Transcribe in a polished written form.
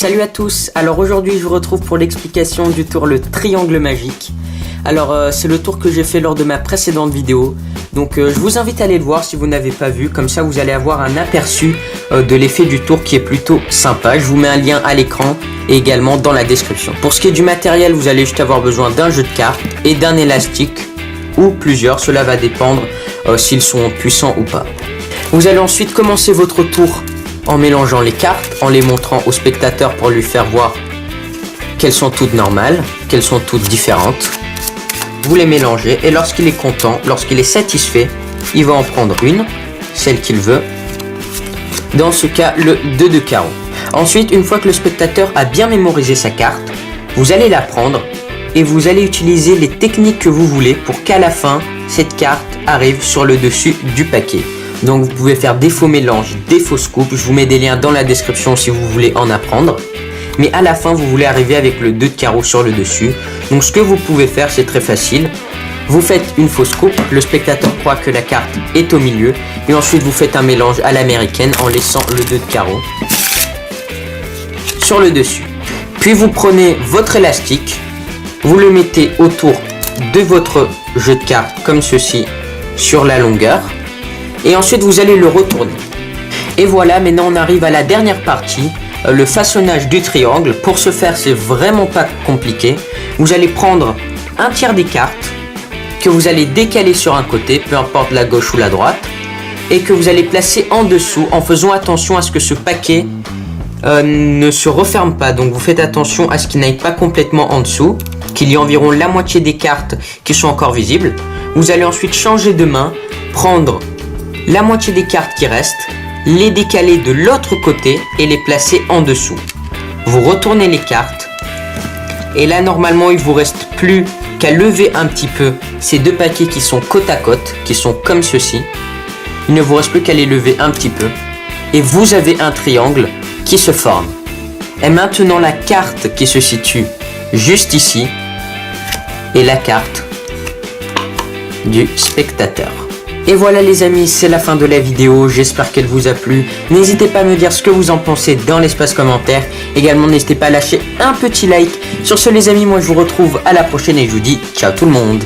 Salut à tous, alors aujourd'hui je vous retrouve pour l'explication du tour le triangle magique. Alors c'est le tour que j'ai fait lors de ma précédente vidéo, donc je vous invite à aller le voir si vous n'avez pas vu, comme ça vous allez avoir un aperçu de l'effet du tour qui est plutôt sympa. Je vous mets un lien à l'écran et également dans la description. Pour ce qui est du matériel, vous allez juste avoir besoin d'un jeu de cartes et d'un élastique ou plusieurs, cela va dépendre s'ils sont puissants ou pas. Vous allez ensuite commencer votre tour en mélangeant les cartes, en les montrant au spectateur pour lui faire voir qu'elles sont toutes normales, qu'elles sont toutes différentes. Vous les mélangez et lorsqu'il est content, lorsqu'il est satisfait, il va en prendre une, celle qu'il veut. Dans ce cas, le 2 de carreau. Ensuite, une fois que le spectateur a bien mémorisé sa carte, vous allez la prendre et vous allez utiliser les techniques que vous voulez pour qu'à la fin, cette carte arrive sur le dessus du paquet. Donc vous pouvez faire des faux mélanges, des fausses coupes, je vous mets des liens dans la description si vous voulez en apprendre. Mais à la fin, vous voulez arriver avec le 2 de carreau sur le dessus. Donc ce que vous pouvez faire, c'est très facile. Vous faites une fausse coupe, le spectateur croit que la carte est au milieu. Et ensuite, vous faites un mélange à l'américaine en laissant le 2 de carreau sur le dessus. Puis vous prenez votre élastique, vous le mettez autour de votre jeu de cartes comme ceci sur la longueur. Et ensuite vous allez le retourner. Et voilà, maintenant on arrive à la dernière partie, le façonnage du triangle. Pour ce faire, c'est vraiment pas compliqué. Vous allez prendre un tiers des cartes que vous allez décaler sur un côté, peu importe la gauche ou la droite, et que vous allez placer en dessous en faisant attention à ce que ce paquet ne se referme pas. Donc vous faites attention à ce qu'il n'aille pas complètement en dessous, qu'il y ait environ la moitié des cartes qui sont encore visibles. Vous allez ensuite changer de main, prendre la moitié des cartes qui restent, les décaler de l'autre côté et les placer en dessous. Vous retournez les cartes et là normalement il vous reste plus qu'à lever un petit peu ces deux paquets qui sont côte à côte, qui sont comme ceci. Il ne vous reste plus qu'à les lever un petit peu et vous avez un triangle qui se forme. Et maintenant la carte qui se situe juste ici est la carte du spectateur. Et voilà les amis, c'est la fin de la vidéo, j'espère qu'elle vous a plu. N'hésitez pas à me dire ce que vous en pensez dans l'espace commentaire. Également n'hésitez pas à lâcher un petit like. Sur ce les amis, moi je vous retrouve à la prochaine et je vous dis ciao tout le monde.